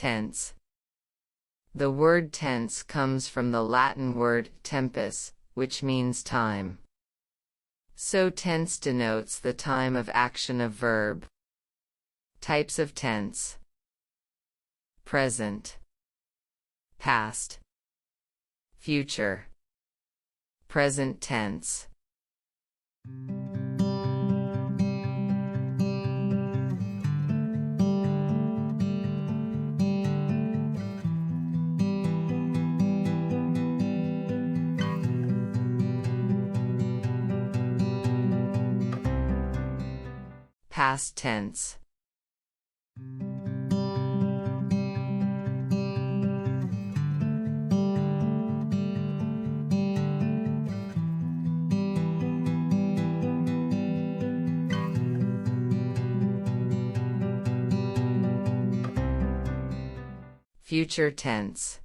Tense. The word tense comes from the Latin word tempus, which means time. So tense denotes the time of action of verb. Types of tense: present, past, future. Present tense. Past tense. Future tense.